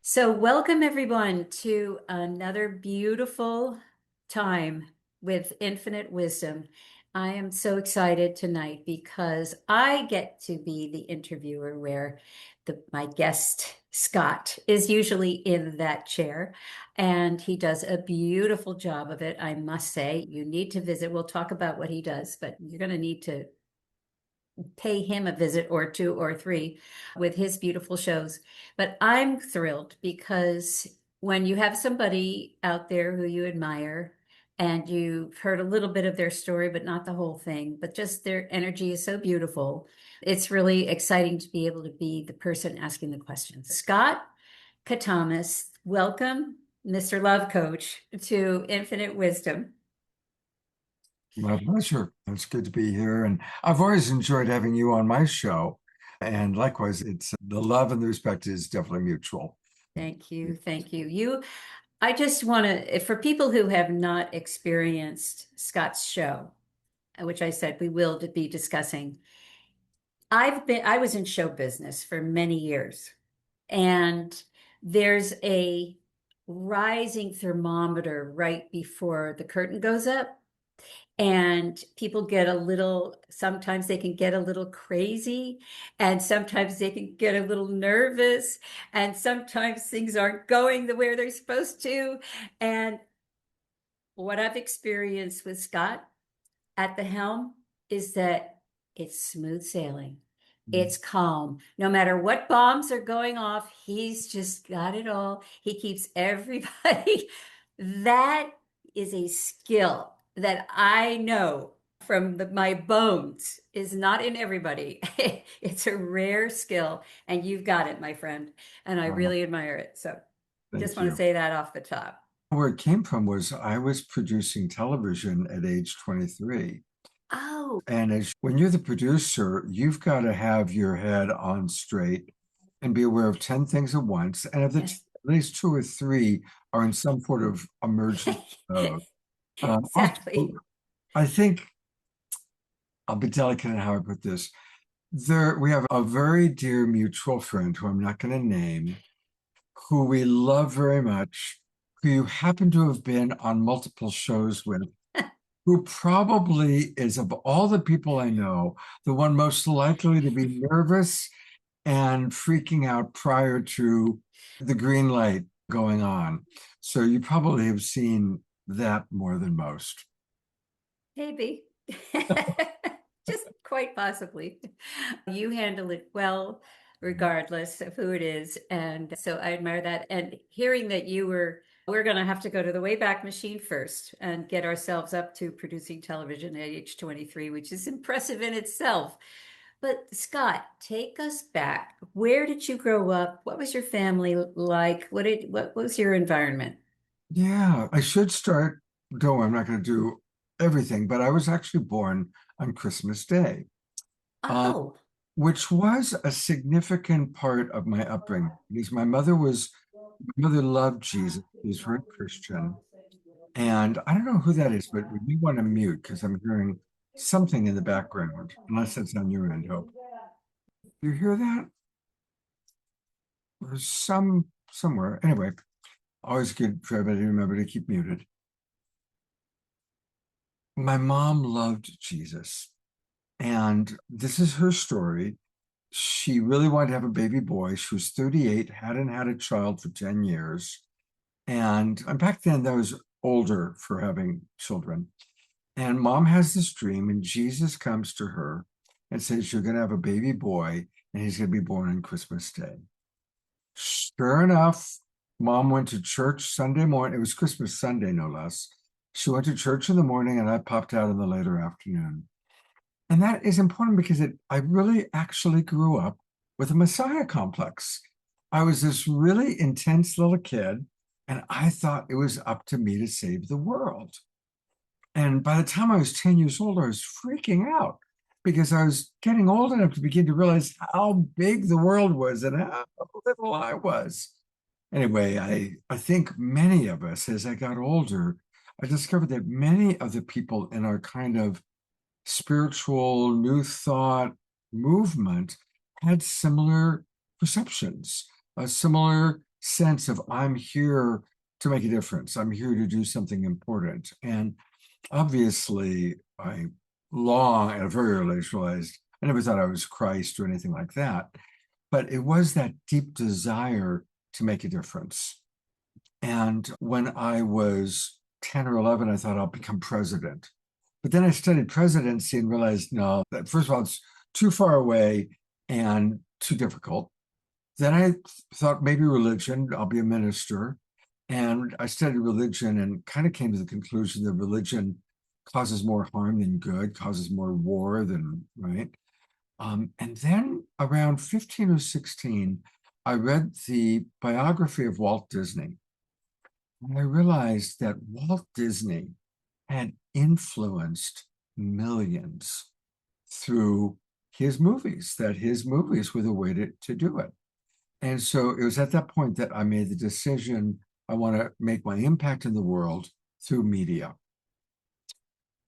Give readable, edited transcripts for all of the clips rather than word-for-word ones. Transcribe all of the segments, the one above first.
So, welcome everyone to another beautiful time with infinite wisdom. I am so excited tonight because I get to be the interviewer where my guest, Scott, is usually in that chair, and he does a beautiful job of it, I must say. You need to visit. We'll talk about what he does, but you're going to need to pay him a visit or two or three with his beautiful shows. But I'm thrilled because when you have somebody out there who you admire and you've heard a little bit of their story, but not the whole thing, but just their energy is so beautiful, it's really exciting to be able to be the person asking the questions. Scott Catamas, welcome, Mr. Love Coach, to Infinite Wisdom. My pleasure. It's good to be here. And I've always enjoyed having you on my show. And likewise, it's the love and the respect is definitely mutual. Thank you. Thank you. I just want to, for people who have not experienced Scott's show, which I said we will be discussing, I was in show business for many years, and there's a rising thermometer right before the curtain goes up. And people get sometimes they can get a little crazy, and sometimes they can get a little nervous, and sometimes things aren't going the way they're supposed to. And what I've experienced with Scott at the helm is that it's smooth sailing. It's calm. No matter what bombs are going off, he's just got it all. He keeps everybody. That is a skill that I know from my bones is not in everybody. It's a rare skill, and you've got it, my friend. And I Uh, really admire it. So just Thank want to you. say that off the top. Where it came from was I was producing television at age 23. Oh, And when you're the producer, you've got to have your head on straight and be aware of 10 things at once. And if at yes. least two or three are in some sort of emergency mode. Also, Exactly. I think I'll be delicate in how I put this. We have a very dear mutual friend who I'm not going to name, who we love very much, who you happen to have been on multiple shows with, who probably is, of all the people I know, the one most likely to be nervous and freaking out prior to the green light going on. So you probably have seen that more than most. Maybe. Just quite possibly. You handle it well, regardless of who it is. And so I admire that. And hearing that we're going to have to go to the Wayback Machine first and get ourselves up to producing television at age 23, which is impressive in itself. But Scott, take us back. Where did you grow up? What was your family like? What was your environment? Yeah, I should start. Though I'm not going to do everything, but I was actually born on Christmas Day, um, Oh, which was a significant part of my upbringing because my mother loved Jesus. She was very Christian. And I don't know who that is, but we want to mute because I'm hearing something in the background, unless it's on your end, Hope. You hear that? There's somewhere. Anyway, always good for everybody to remember to keep muted. My mom loved Jesus. And this is her story. She really wanted to have a baby boy. She was 38, hadn't had a child for 10 years. And back then, that was older for having children. And mom has this dream, and Jesus comes to her and says, "You're going to have a baby boy, and he's going to be born on Christmas Day." Sure enough, mom went to church Sunday morning. It was Christmas Sunday, no less. She went to church in the morning, and I popped out in the later afternoon. And that is important because I really actually grew up with a Messiah complex. I was this really intense little kid, and I thought it was up to me to save the world. And by the time I was 10 years old, I was freaking out because I was getting old enough to begin to realize how big the world was and how little I was. Anyway, I think many of us, as I got older, I discovered that many of the people in our kind of spiritual new thought movement had similar perceptions, similar sense of I'm here to make a difference. I'm here to do something important. And obviously, I long at a very early age realized I never thought I was Christ or anything like that. But it was that deep desire to make a difference. And when I was 10 or 11, I thought I'll become president. But then I studied presidency and realized, no, that first of all, it's too far away and too difficult. Then I thought maybe religion, I'll be a minister. And I studied religion and kind of came to the conclusion that religion causes more harm than good, causes more war than, right? And then around 15 or 16, I read the biography of Walt Disney. And I realized that Walt Disney had influenced millions through his movies, that his movies were the way to do it. And so it was at that point that I made the decision I want to make my impact in the world through media.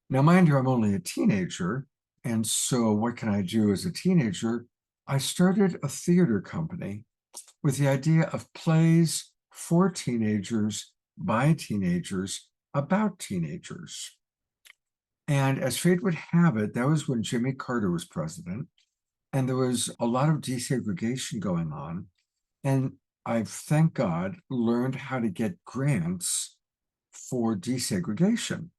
Now, mind you, I'm only a teenager. And so what can I do as a teenager? I started a theater company with the idea of plays for teenagers by teenagers about teenagers. And as fate would have it, that was when Jimmy Carter was president. And there was a lot of desegregation going on. And I've, thank God, learned how to get grants for desegregation.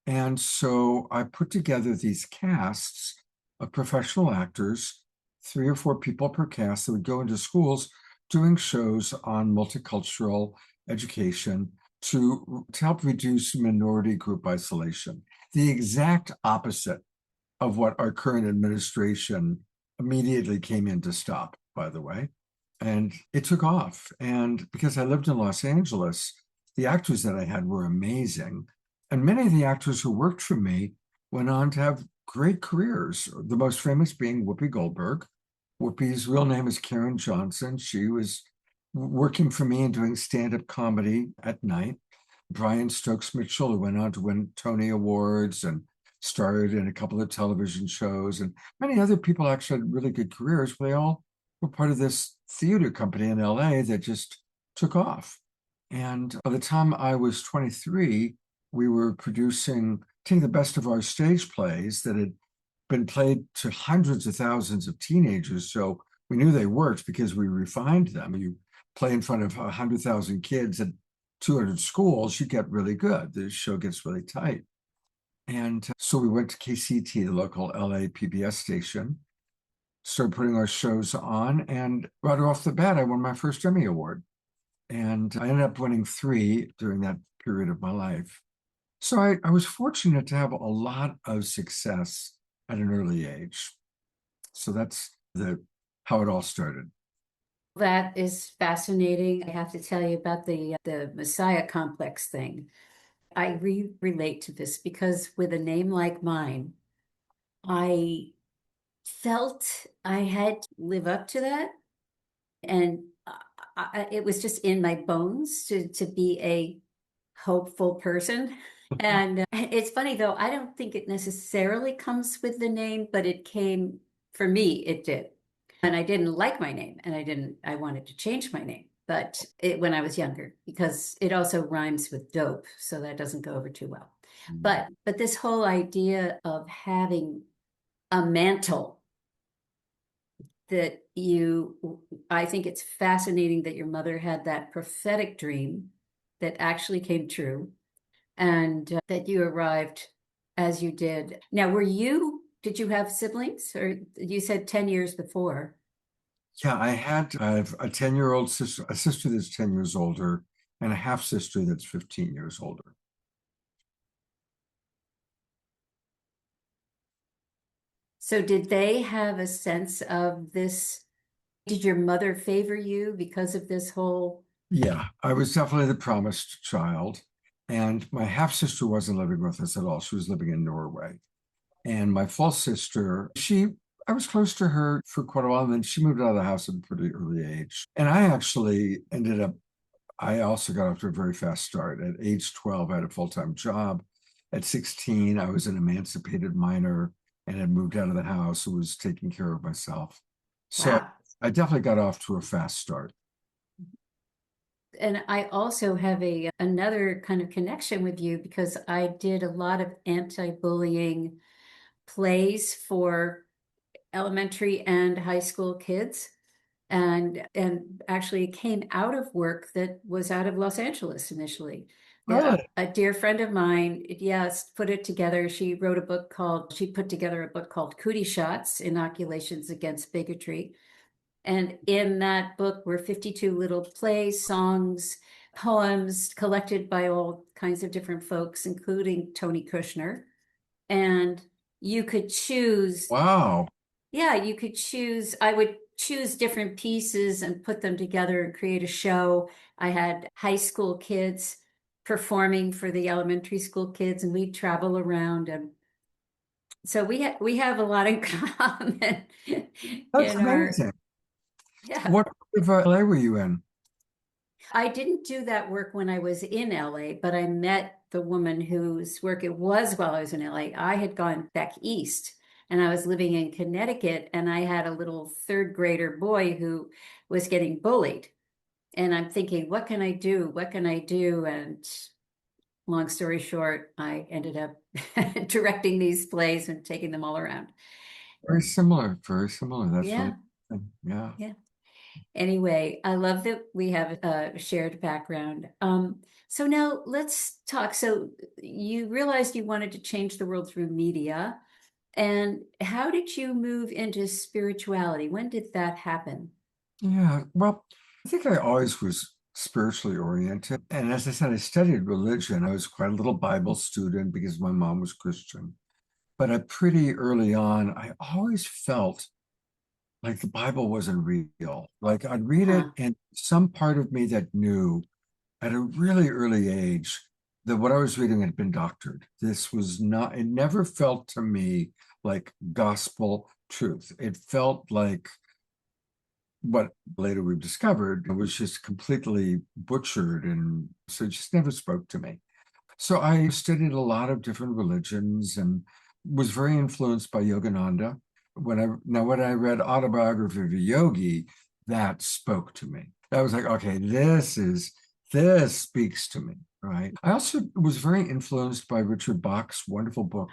And so I put together these casts of professional actors, 3 or 4 people per cast that would go into schools doing shows on multicultural education to help reduce minority group isolation. The exact opposite of what our current administration immediately came in to stop, by the way. And it took off. And because I lived in Los Angeles, the actors that I had were amazing. And many of the actors who worked for me went on to have great careers, the most famous being Whoopi Goldberg. Whoopi's real name is Karen Johnson. She was working for me and doing stand-up comedy at night. Brian Stokes Mitchell, who went on to win Tony Awards and starred in a couple of television shows, and many other people actually had really good careers, but they all were part of this theater company in LA that just took off. And by the time I was 23, we were producing, taking the best of our stage plays that had been played to hundreds of thousands of teenagers. So we knew they worked because we refined them. You play in front of 100,000 kids at 200 schools, you get really good. The show gets really tight. And so we went to KCT, the local LA PBS station, started putting our shows on, and right off the bat, I won my first Emmy Award. And I ended up winning 3 during that period of my life. So I was fortunate to have a lot of success at an early age. So that's how it all started. That is fascinating. I have to tell you about the Messiah complex thing. I relate to this because with a name like mine, I felt I had to live up to that. And it was just in my bones to be a hopeful person. And it's funny though, I don't think it necessarily comes with the name, but it came, for me, it did. And I didn't like my name and I wanted to change my name, but when I was younger, because it also rhymes with dope. So that doesn't go over too well. But this whole idea of having a mantle that I think it's fascinating that your mother had that prophetic dream that actually came true and that you arrived as you did. Now, did you have siblings, or you said 10 years before? Yeah, I have a 10-year-old sister, a sister that's 10 years older, and a half sister that's 15 years older. So did they have a sense of this? Did your mother favor you because of this whole? Yeah, I was definitely the promised child. And my half sister wasn't living with us at all. She was living in Norway. And my full sister, I was close to her for quite a while, and then she moved out of the house at a pretty early age. And I also got off to a very fast start. At age 12, I had a full-time job. At 16, I was an emancipated minor and had moved out of the house and was taking care of myself. So Wow. I definitely got off to a fast start. And I also have another kind of connection with you because I did a lot of anti-bullying plays for elementary and high school kids. And actually came out of work that was out of Los Angeles initially. Yeah, Really? a dear friend of mine, yes, put it together. She put together a book called Cootie Shots, Inoculations Against Bigotry. And in that book were 52 little plays, songs, poems collected by all kinds of different folks, including Tony Kushner. And you could choose, Wow. yeah, you could choose, I would choose different pieces and put them together and create a show. I had high school kids performing for the elementary school kids, and we'd travel around. And so we have a lot in common That's in our, amazing. yeah. What part of LA were you in? I didn't do that work when I was in LA, but I met the woman whose work it was while I was in LA. I had gone back east and I was living in Connecticut, and I had a little third grader boy who was getting bullied. And I'm thinking, what can I do? What can I do? And long story short, I ended up directing these plays and taking them all around. Very similar, very similar. That's really, Yeah, yeah. yeah. Anyway, I love that we have a shared background. So now let's talk. So you realized you wanted to change the world through media. And how did you move into spirituality? When did that happen? Yeah. Well, I think I always was spiritually oriented. And as I said, I studied religion. I was quite a little Bible student because my mom was Christian. But pretty early on, I always felt like the Bible wasn't real. Like I'd read it, Huh. and some part of me that knew at a really early age that what I was reading had been doctored. This was not, it never felt to me like gospel truth. It felt like what later we've discovered was just completely butchered. And so it just never spoke to me. So I studied a lot of different religions and was very influenced by Yogananda. When I read Autobiography of a Yogi, that spoke to me. I was like, okay, this speaks to me, right? I also was very influenced by Richard Bach's wonderful book,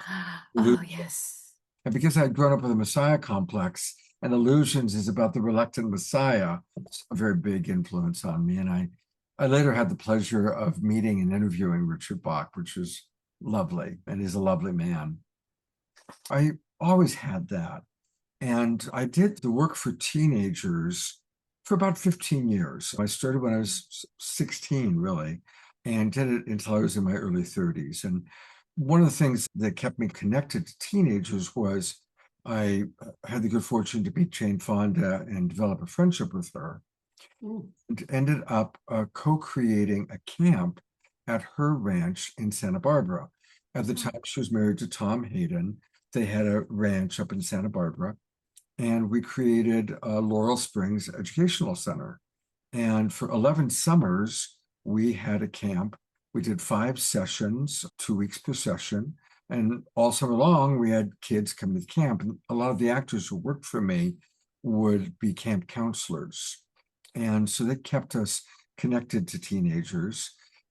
Oh, yes. and because I'd grown up with a Messiah complex, and Illusions is about the reluctant Messiah, it's a very big influence on me. And I later had the pleasure of meeting and interviewing Richard Bach, which was lovely, and he's a lovely man. I always had that. And I did the work for teenagers for about 15 years. I started when I was 16, really, and did it until I was in my early 30s. And one of the things that kept me connected to teenagers was I had the good fortune to meet Jane Fonda and develop a friendship with her, Mm. and ended up co-creating a camp at her ranch in Santa Barbara. At the time, she was married to Tom Hayden. They had a ranch up in Santa Barbara, and we created Laurel Springs Educational Center. And for 11 summers, we had a camp. We did 5 sessions, 2 weeks per session. And all summer long, we had kids come to the camp. And a lot of the actors who worked for me would be camp counselors. And so that kept us connected to teenagers.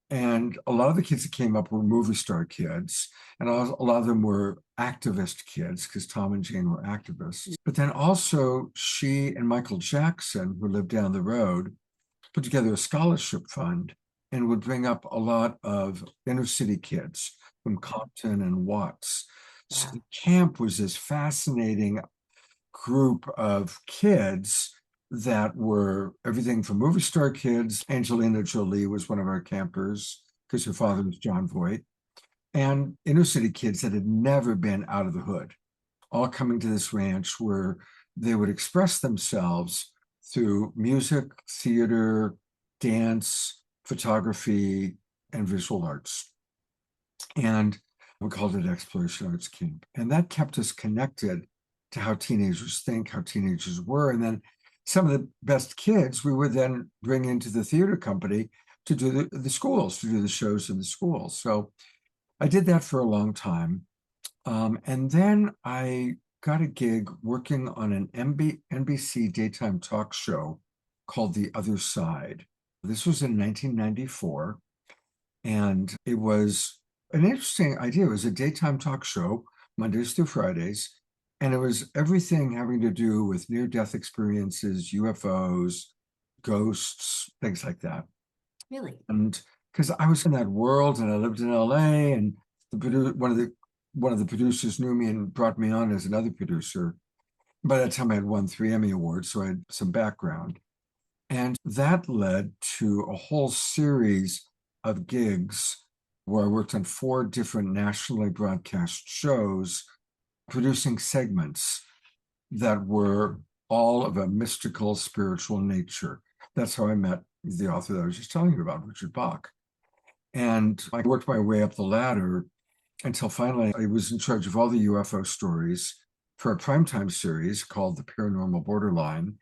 And a lot of the kids that came up were movie star kids. And a lot of them were activist kids because Tom and Jane were activists. But then also, she and Michael Jackson, who lived down the road, put together a scholarship fund and would bring up a lot of inner city kids from Compton and Watts. So Wow. the camp was this fascinating group of kids that were everything from movie star kids. Angelina Jolie was one of our campers because her father was John Voight, and inner city kids that had never been out of the hood, all coming to this ranch where they would express themselves through music, theater, dance, photography, and visual arts. And we called it Exploration Arts Camp. And that kept us connected to how teenagers think, how teenagers were. And then some of the best kids we would then bring into the theater company to do the schools, to do the shows in the schools. So I did that for a long time. And then I got a gig working on an NBC daytime talk show called The Other Side. This was in 1994, and it was an interesting idea. It was a daytime talk show, Mondays through Fridays, and it was everything having to do with near-death experiences, UFOs, ghosts, things like that. Really? And because I was in that world and I lived in LA, and one of the producers knew me and brought me on as another producer. By that time, I had won 3 Emmy Awards, so I had some background. And that led to a whole series of gigs where I worked on 4 different nationally broadcast shows, producing segments that were all of a mystical, spiritual nature. That's how I met the author that I was just telling you about, Richard Bach. And I worked my way up the ladder until finally I was in charge of all the UFO stories for a primetime series called The Paranormal Borderline.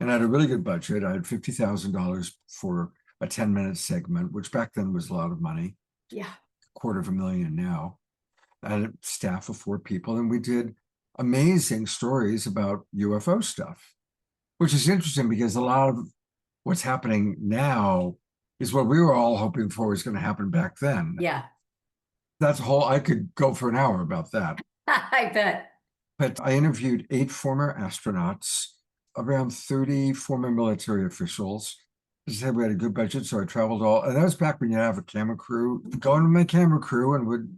And I had a really good budget. I had $50,000 for a 10-minute segment, which back then was a lot of money. Yeah. $250,000 now. I had a staff of 4 people, and we did amazing stories about UFO stuff, which is interesting because a lot of what's happening now is what we were all hoping for was going to happen back then. Yeah. That's a whole, I could go for an hour about that. I bet. But I interviewed 8 former astronauts, around 30 former military officials. As I said, we had a good budget, so I traveled all, and that was back when you have a camera crew. Go into my camera crew and would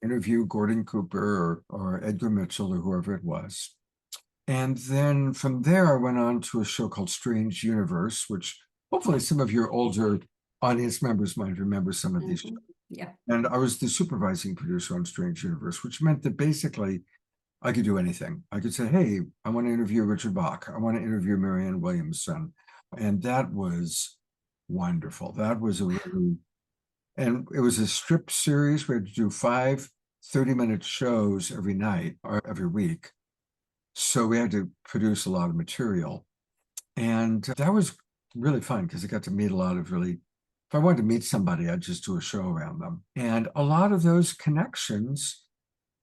interview Gordon Cooper or Edgar Mitchell or whoever it was. And then from there, I went on to a show called Strange Universe, which hopefully some of your older audience members might remember some of these. Yeah. And I was the supervising producer on Strange Universe, which meant that basically I could do anything. I could say, hey, I want to interview Richard Bach. I want to interview Marianne Williamson. And that was wonderful. That was a really, and it was a strip series. We had to do 5 30-minute shows every night or every week. So we had to produce a lot of material. And that was really fun because I got to meet a lot of really, if I wanted to meet somebody, I'd just do a show around them. And a lot of those connections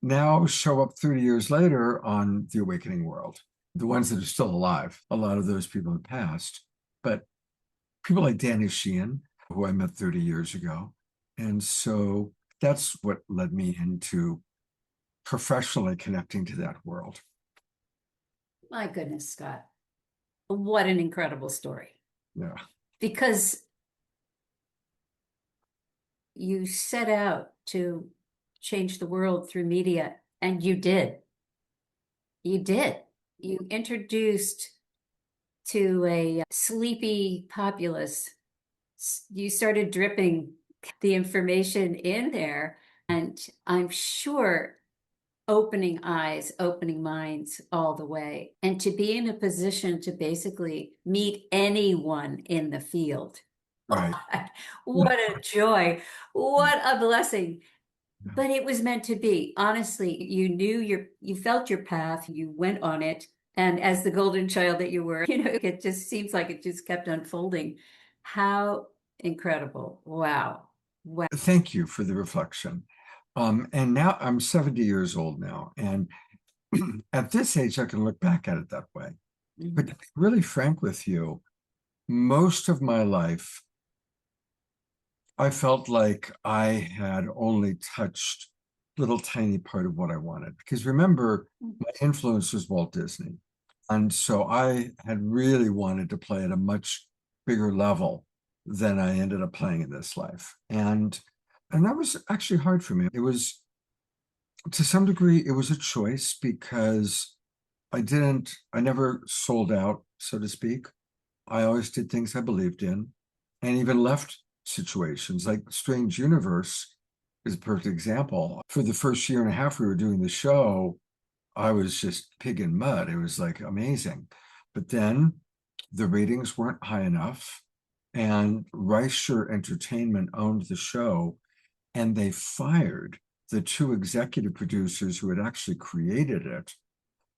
now show up 30 years later on The Awakening World. The ones that are still alive, a lot of those people have passed. But people like Danny Sheehan, who I met 30 years ago. And so that's what led me into professionally connecting to that world. My goodness, Scott. What an incredible story. Yeah. Because you set out to change the world through media, and you did. You did. You introduced to a sleepy populace. You started dripping the information in there, and I'm sure opening eyes, opening minds all the way. And to be in a position to basically meet anyone in the field. Right. What a joy. What a blessing. Yeah. But it was meant to be. Honestly, you felt your path, you went on it. And as the golden child that you were, it just seems like it just kept unfolding. How incredible. Wow. Wow. Thank you for the reflection. And now I'm 70 years old now. And at this age, I can look back at it that way. But to be really frank with you, most of my life, I felt like I had only touched a little tiny part of what I wanted. Because remember, my influence was Walt Disney. And so I had really wanted to play at a much bigger level than I ended up playing in this life. And that was actually hard for me. It was, to some degree, it was a choice because I never sold out, so to speak. I always did things I believed in and even left situations. Like Strange Universe is a perfect example. For the first year and a half we were doing the show, I was just pig in mud. It was like amazing. But then the ratings weren't high enough, and Reicher Entertainment owned the show, and they fired the 2 executive producers who had actually created it,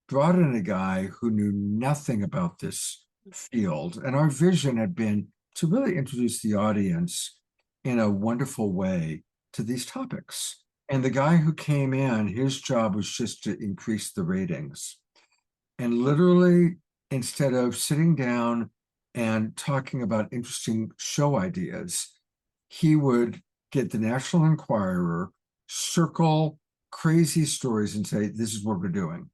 brought in a guy who knew nothing about this field. And our vision had been to really introduce the audience in a wonderful way to these topics. And the guy who came in, his job was just to increase the ratings. And literally, instead of sitting down and talking about interesting show ideas, he would get the National Enquirer, circle crazy stories and say, this is what we're doing.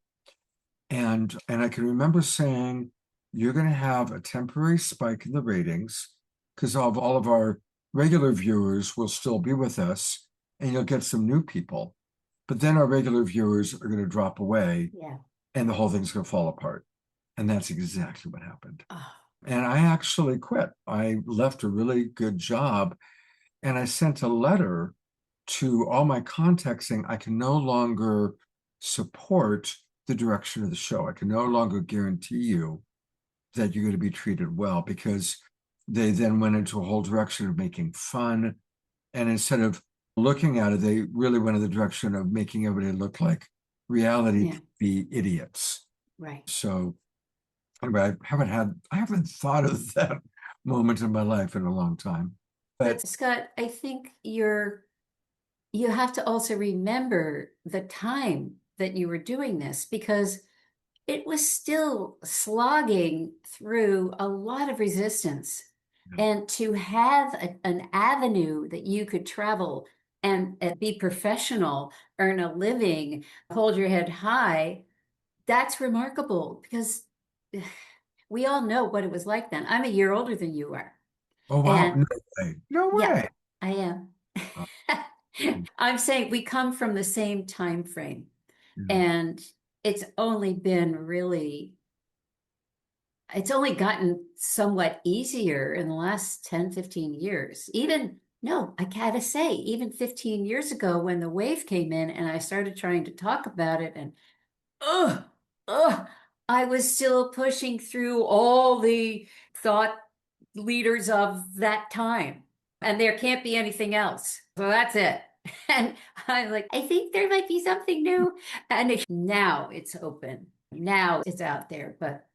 And I can remember saying, you're going to have a temporary spike in the ratings because of all of our regular viewers will still be with us and you'll get some new people. But then our regular viewers are going to drop away Yeah. and the whole thing's going to fall apart. And that's exactly what happened. Oh, And I actually quit. I left a really good job and I sent a letter to all my contacts saying I can no longer support the direction of the show. I can no longer guarantee you that you're going to be treated well, because they then went into a whole direction of making fun. And instead of looking at it, they really went in the direction of making everybody look like reality yeah, TV idiots. right. So anyway, I haven't thought of that moment in my life in a long time. But But Scott, I think you have to also remember the time that you were doing this, because it was still slogging through a lot of resistance. And to have an avenue that you could travel and be professional, earn a living, hold your head high, that's remarkable, because we all know what it was like then. I'm a year older than you are. oh wow, And no way, no yeah, way. I am. Uh, I'm saying we come from the same time frame, yeah. and it's only been really, it's only gotten somewhat easier in the last 10, 15 years. Even, no, I gotta say, even 15 years ago when the wave came in and I started trying to talk about it, and ugh, ugh, I was still pushing through all the thought leaders of that time. And there can't be anything else. So that's it. And I'm like, I think there might be something new. And now it's open. Now it's out there. But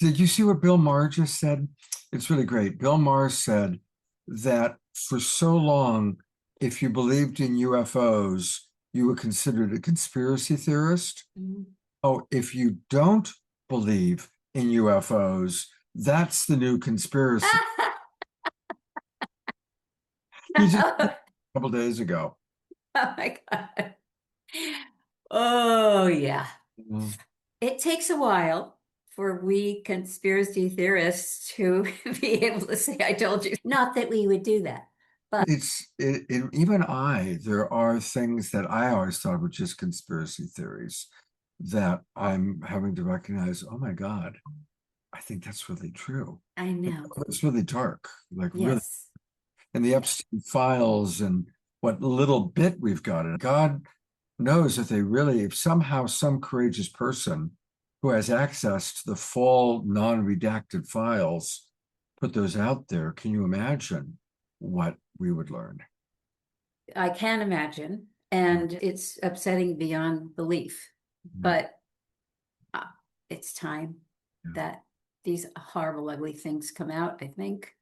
Did you see what Bill Maher just said? It's really great. Bill Maher said that for so long, if you believed in UFOs, you were considered a conspiracy theorist. mm. Oh, if you don't believe in UFOs, that's the new conspiracy. He just Oh a couple days ago. my God. Oh, yeah. Mm. It takes a while for we conspiracy theorists to be able to say, I told you. Not that we would do that, but Even there are things that I always thought were just conspiracy theories that I'm having to recognize, oh my God, I think that's really true. I know. It's really dark, like really, Yes. and the Epstein files and what little bit we've got. And God knows if they really, if somehow some courageous person who has access to the full non-redacted files put those out there, can you imagine what we would learn? I can imagine. Yeah. And it's upsetting beyond belief. Mhm. But uh, it's time Yeah. that these horrible, ugly things come out, I think.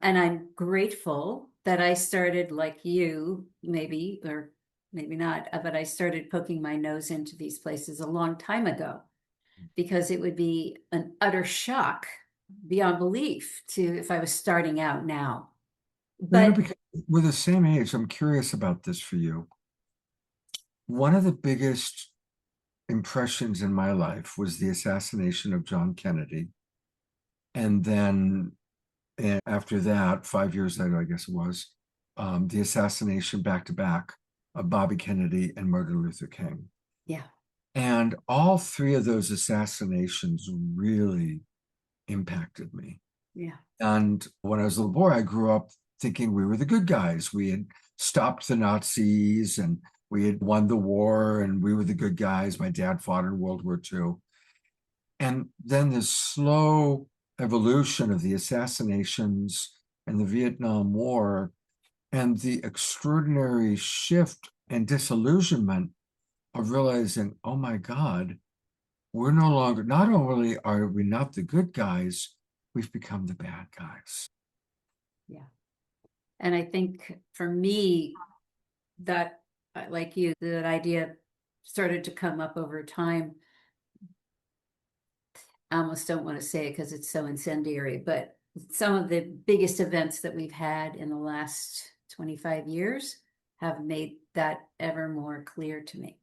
And I'm grateful that I started, like you, maybe, or maybe not, but I started poking my nose into these places a long time ago, because it would be an utter shock beyond belief to if I was starting out now. Well, But because we're the same age, I'm curious about this for you. One of the biggest impressions in my life was the assassination of John Kennedy. And then after that, 5 years later, I guess it was, the assassination back to back of Bobby Kennedy and Martin Luther King. yeah, And all three of those assassinations really impacted me. yeah, And when I was a little boy, I grew up thinking we were the good guys. We had stopped the Nazis and we had won the war and we were the good guys. My dad fought in World War II. And then this slow evolution of the assassinations and the Vietnam War and the extraordinary shift and disillusionment of realizing, oh my God, we're no longer, not only are we not the good guys, we've become the bad guys. yeah. And I think for me, that, like you, that idea started to come up over time. I almost don't want to say it because it's so incendiary, but some of the biggest events that we've had in the last 25 years have made that ever more clear to me.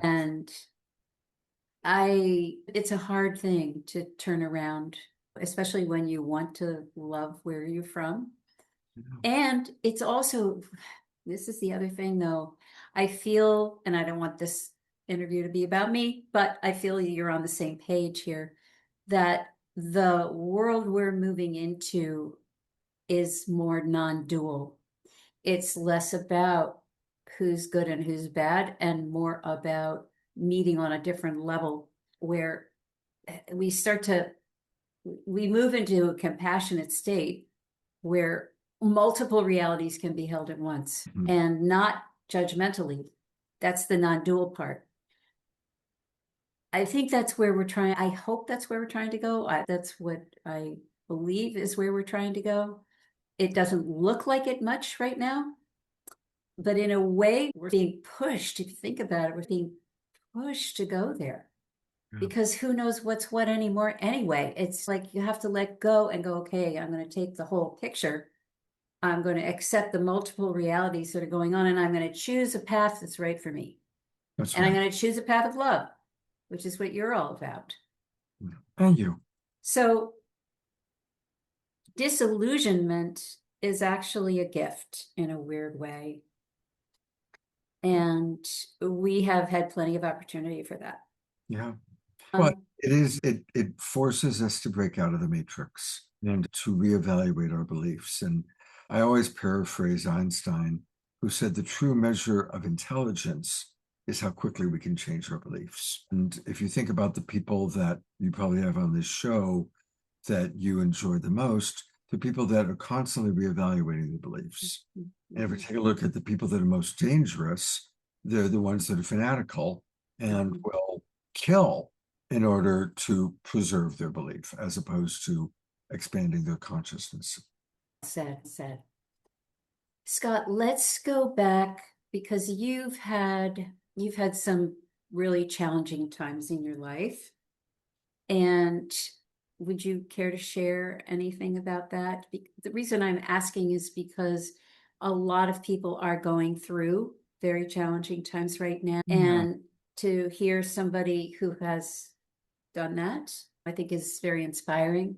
And it's a hard thing to turn around, especially when you want to love where you're from. And it's also, this is the other thing though, I feel, and I don't want this interview to be about me, but I feel you're on the same page here, that the world we're moving into is more non-dual. It's less about who's good and who's bad and more about meeting on a different level where we move into a compassionate state where multiple realities can be held at once and not judgmentally. That's the non-dual part. I think that's where I hope that's where we're trying to go. That's what I believe is where we're trying to go. It doesn't look like it much right now, but in a way, we're being pushed. If you think about it, we're being pushed to go there because who knows what's what anymore anyway. It's like you have to let go and go, okay, I'm going to take the whole picture. I'm going to accept the multiple realities that are going on, and I'm going to choose a path that's right for me. That's And right. I'm going to choose a path of love, which is what you're all about. Thank you. So disillusionment is actually a gift in a weird way. And we have had plenty of opportunity for that. Yeah. Well, it forces us to break out of the matrix and to reevaluate our beliefs. And I always paraphrase Einstein, who said the true measure of intelligence is how quickly we can change our beliefs. And if you think about the people that you probably have on this show that you enjoy the most, the people that are constantly reevaluating the beliefs. And if we take a look at the people that are most dangerous, they're the ones that are fanatical and will kill in order to preserve their belief as opposed to expanding their consciousness. Said. Scott, let's go back because you've had some really challenging times in your life. And would you care to share anything about that? The reason I'm asking is because a lot of people are going through very challenging times right now. And to hear somebody who has done that, I think is very inspiring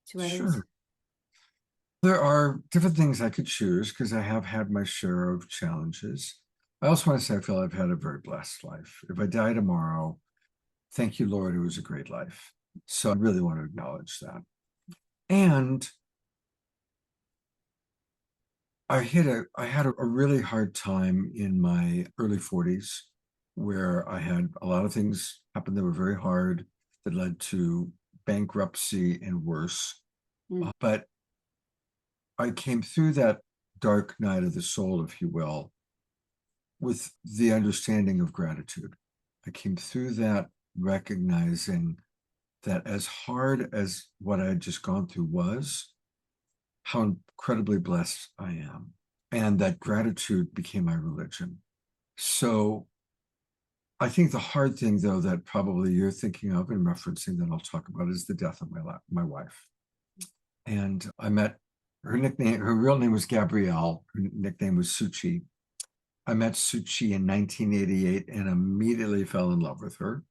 to others. Sure. There are different things I could choose because I have had my share of challenges. I also want to say I feel I've had a very blessed life. If I die tomorrow, thank you, Lord, it was a great life. So I really want to acknowledge that. And I had a really hard time in my early 40s where I had a lot of things happen that were very hard that led to bankruptcy and worse. But I came through that dark night of the soul, if you will, with the understanding of gratitude. I came through that recognizing that as hard as what I had just gone through was, how incredibly blessed I am. And that gratitude became my religion. So I think the hard thing, though, that probably you're thinking of and referencing that I'll talk about is the death of my wife. And I met her real name was Gabrielle. Her nickname was Suchi. I met Suchi in 1988 and immediately fell in love with her.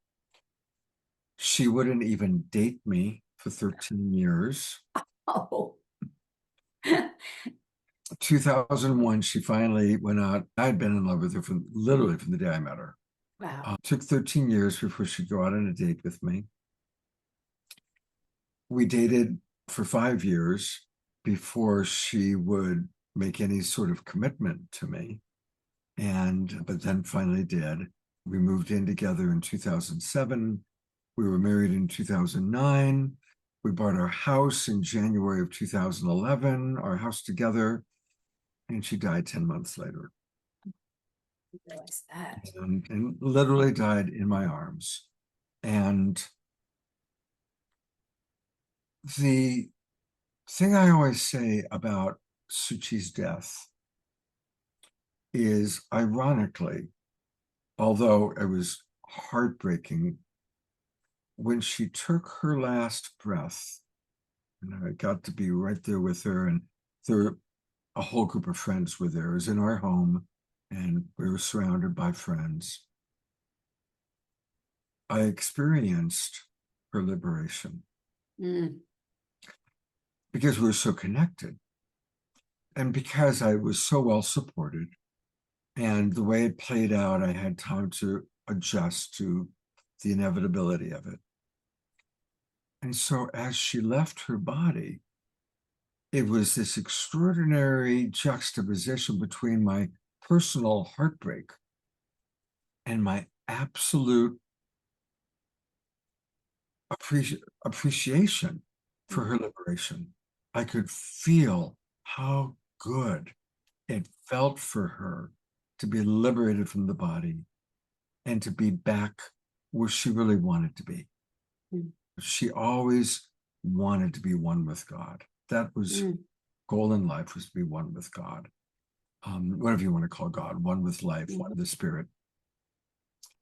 She wouldn't even date me for 13 years. Oh. 2001, she finally went out. I'd been in love with her literally from the day I met her. Wow. Took 13 years before she'd go out on a date with me. We dated for 5 years before she would make any sort of commitment to me. But then finally did. We moved in together in 2007. We were married in 2009. We bought our house in January of 2011, our house together, and she died 10 months later. Realize that. And literally died in my arms. And the thing I always say about Suchi's death is, ironically, although it was heartbreaking, when she took her last breath, And I got to be right there with her. And there, a whole group of friends were there. It was in our home, and we were surrounded by friends. I experienced her liberation Mm. because we were so connected. And because I was so well supported, and the way it played out, I had time to adjust to the inevitability of it. And so as she left her body, it was this extraordinary juxtaposition between my personal heartbreak and my absolute appreciation for her liberation. I could feel how good it felt for her to be liberated from the body and to be back where she really wanted to be. Mm. She always wanted to be one with God. That was goal in life, was to be one with God. Whatever you want to call God, one with life, one with the spirit.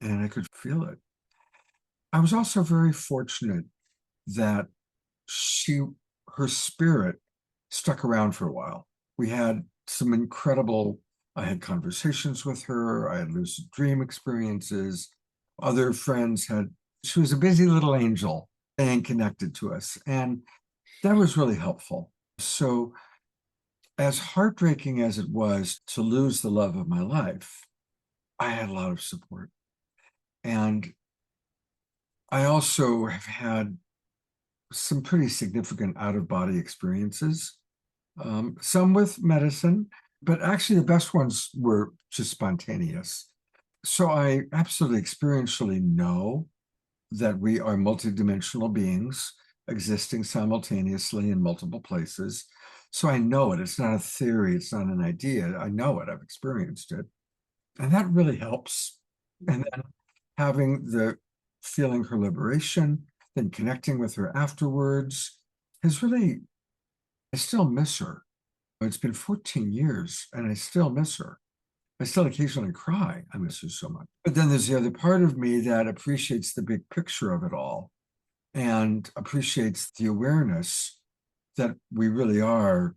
And I could feel it. I was also very fortunate that her spirit stuck around for a while. We had some incredible, I had conversations with her, I had lucid dream experiences. Other friends had, she was a busy little angel and connected to us. And that was really helpful. So, as heartbreaking as it was to lose the love of my life, I had a lot of support. And I also have had some pretty significant out of body experiences, some with medicine, but actually the best ones were just spontaneous. So I absolutely experientially know that we are multidimensional beings existing simultaneously in multiple places. So I know it. It's not a theory, it's not an idea. I know it, I've experienced it. And that really helps. And then having the feeling her liberation, then connecting with her afterwards has really, I still miss her. It's been 14 years and I still miss her. I still occasionally cry. I miss her so much. But then there's the other part of me that appreciates the big picture of it all and appreciates the awareness that we really are.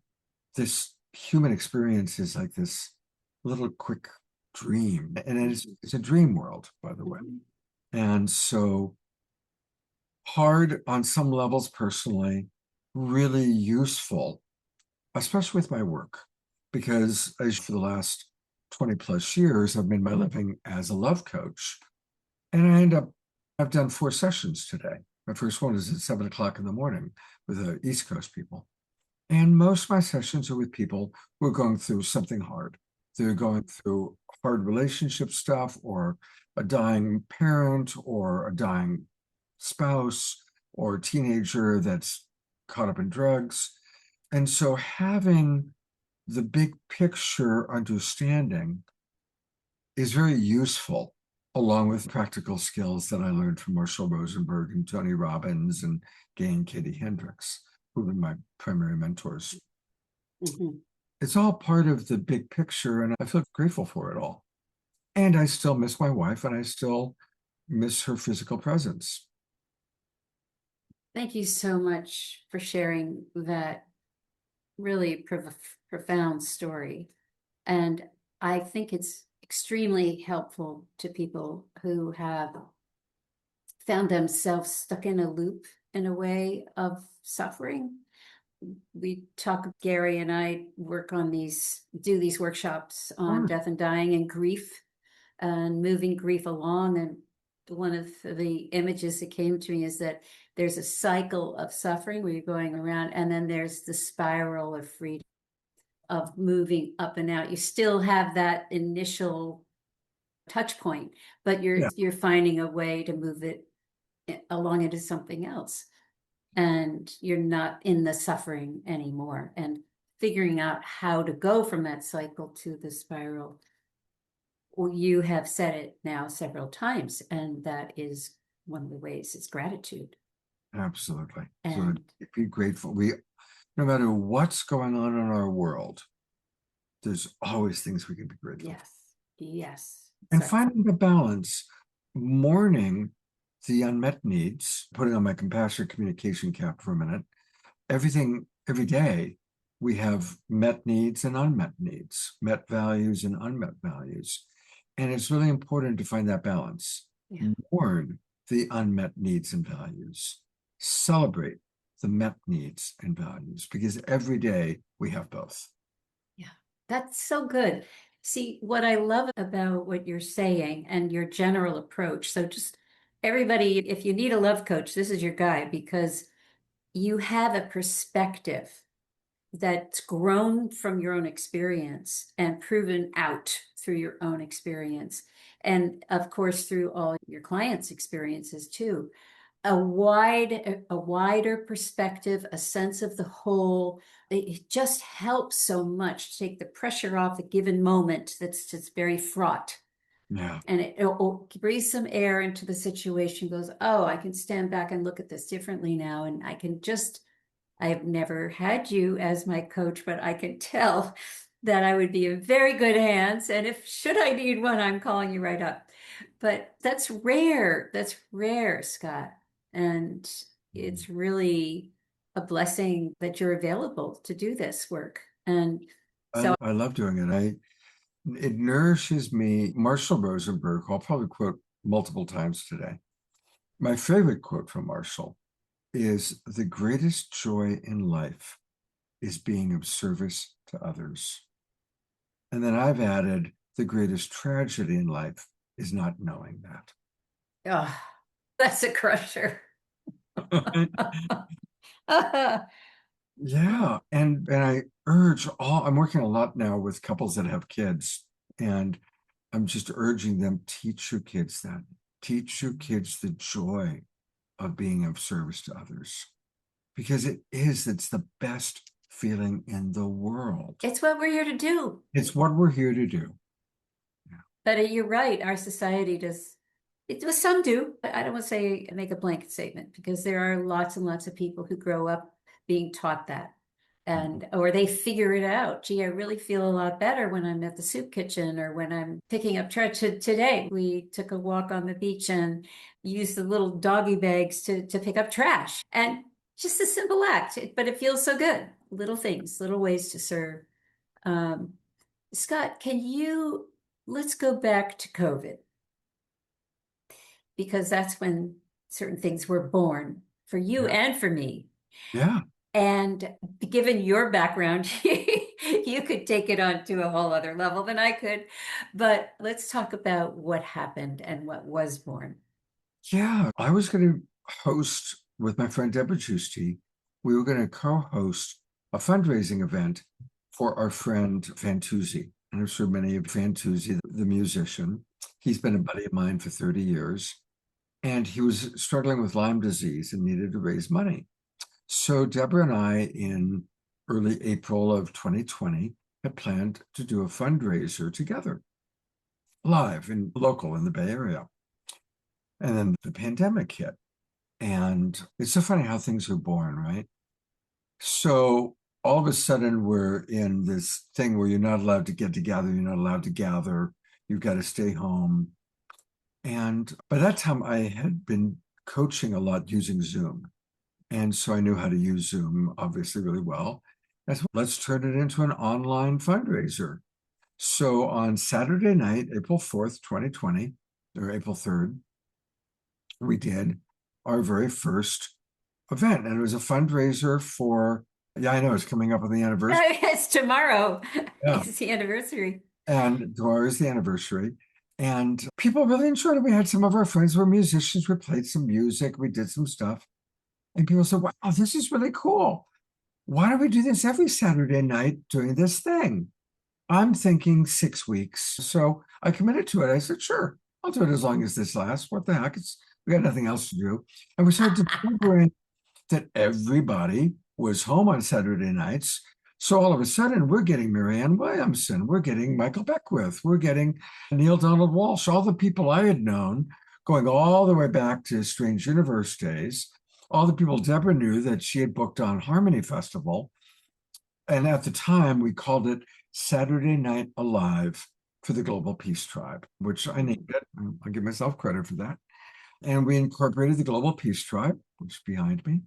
This human experience is like this little quick dream. And it's a dream world, by the way. And so hard on some levels personally, really useful, especially with my work, because as for the last 20 plus years, I've made my living as a love coach. And I've done 4 sessions today. My first one is at 7 o'clock in the morning with the East Coast people. And most of my sessions are with people who are going through something hard. They're going through hard relationship stuff, or a dying parent, or a dying spouse, or a teenager that's caught up in drugs. And so having the big picture understanding is very useful, along with practical skills that I learned from Marshall Rosenberg and Tony Robbins and Gay and Katie Hendricks, who've been my primary mentors. It's all part of the big picture, and I feel grateful for it all. And I still miss my wife, and I still miss her physical presence. Thank you so much for sharing that really profound story. And I think it's extremely helpful to people who have found themselves stuck in a loop, in a way, of suffering. We talk, Gary and I work on do these workshops on death and dying and grief and moving grief along. And one of the images that came to me is that there's a cycle of suffering where you're going around, and then there's the spiral of freedom, of moving up and out. You still have that initial touch point, but you're finding a way to move it along into something else. And you're not in the suffering anymore. And figuring out how to go from that cycle to the spiral. Well, you have said it now several times, and that is one of the ways, is gratitude. Absolutely. And so be grateful. No matter what's going on in our world, there's always things we can be grateful for. Yes. And finding the balance, mourning the unmet needs, putting on my compassionate communication cap for a minute, everything, every day, we have met needs and unmet needs, met values and unmet values. And it's really important to find that balance. Yeah. Mourn the unmet needs and values. Celebrate the met needs and values, because every day we have both. Yeah, that's so good. See, what I love about what you're saying and your general approach. So, just everybody, if you need a love coach, this is your guy because you have a perspective that's grown from your own experience and proven out through your own experience. And of course, through all your clients' experiences too. A wider perspective, a sense of the whole. It just helps so much to take the pressure off a given moment that's just very fraught. Yeah. And it'll breathe some air into the situation, goes, oh, I can stand back and look at this differently now. And I can just, I have never had you as my coach, but I can tell that I would be in very good hands. And if should I need one, I'm calling you right up. But that's rare. That's rare, Scott. And it's really a blessing that you're available to do this work. And so I love doing it. It nourishes me. Marshall Rosenberg, who I'll probably quote multiple times today. My favorite quote from Marshall is, the greatest joy in life is being of service to others. And then I've added, the greatest tragedy in life is not knowing that. oh, that's a crusher. Yeah. And I urge all, I'm working a lot now with couples that have kids, and I'm just urging them, teach your kids that. Teach your kids the joy of being of service to others, because it's the best feeling in the world. It's what we're here to do. It's what we're here to do. But you're right. Our society does, it was some do. I don't want to say make a blanket statement because there are lots and lots of people who grow up being taught that. And or they figure it out. Gee, I really feel a lot better when I'm at the soup kitchen or when I'm picking up trash. Today, we took a walk on the beach and used the little doggy bags to pick up trash. And just a simple act, but it feels so good. Little things, little ways to serve. Um, Scott, let's go back to COVID because that's when certain things were born for you Yeah. and for me. Yeah. And given your background, you could take it on to a whole other level than I could. But let's talk about what happened and what was born. Yeah. I was going to host with my friend Deborah Giusti. We were going to co-host a fundraising event for our friend Fantuzzi. And I'm sure many of Fantuzzi, the musician. He's been a buddy of mine for 30 years. And he was struggling with Lyme disease and needed to raise money. So Deborah and I, in early April of 2020, had planned to do a fundraiser together, live and local in the Bay Area. And then the pandemic hit. And it's so funny how things are born, right? So all of a sudden, we're in this thing where you're not allowed to get together, you're not allowed to gather, you've got to stay home. And by that time, I had been coaching a lot using Zoom. And so I knew how to use Zoom, obviously, really well. That's let's turn it into an online fundraiser. So on Saturday night, April 4th, 2020, or April 3rd, we did our very first event. And it was a fundraiser for, yeah, I know it's coming up on the anniversary. It's tomorrow. Yeah. It's the anniversary. And tomorrow is the anniversary. And people really enjoyed it. We had some of our friends who were musicians. We played some music. We did some stuff. And people said, wow, this is really cool. Why don't we do this every Saturday night doing this thing? I'm thinking 6 weeks. So I committed to it. I said, sure, I'll do it as long as this lasts. What the heck? We got nothing else to do. And we started discovering that everybody was home on Saturday nights. So all of a sudden, we're getting Marianne Williamson, we're getting Michael Beckwith, we're getting Neil Donald Walsh, all the people I had known, going all the way back to Strange Universe days, all the people Deborah knew that she had booked on Harmony Festival. And at the time, we called it Saturday Night Alive for the Global Peace Tribe, which I named it. I'll give myself credit for that. And we incorporated the Global Peace Tribe, which is behind me.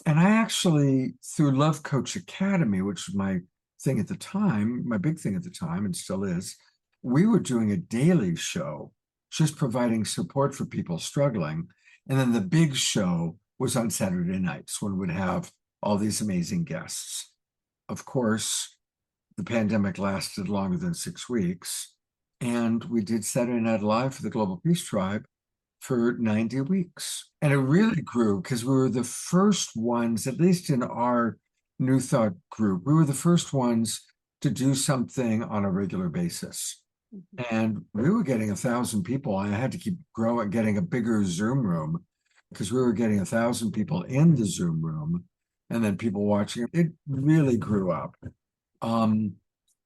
And I actually, through Love Coach Academy, which was my thing at the time, my big thing at the time, and still is, we were doing a daily show, just providing support for people struggling. And then the big show was on Saturday nights when we'd have all these amazing guests. Of course, the pandemic lasted longer than 6 weeks. And we did Saturday Night Live for the Global Peace Tribe for 90 weeks. And it really grew because we were the first ones, at least in our New Thought group, we were the first ones to do something on a regular basis. And we were getting 1,000 people. I had to keep growing, getting a bigger Zoom room because we were getting 1,000 people in the Zoom room and then people watching. It really grew up. Um,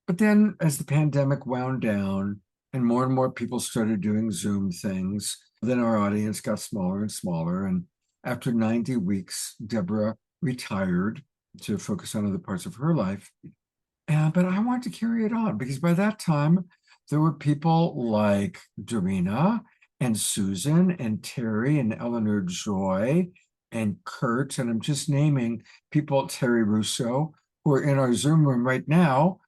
but then as the pandemic wound down and more people started doing Zoom things, then our audience got smaller and smaller. And after 90 weeks, Deborah retired to focus on other parts of her life. But I wanted to carry it on because by that time, there were people like Dorina and Susan and Terry and Eleanor Joy and Kurt. And I'm just naming people, Terry Russo, who are in our Zoom room right now,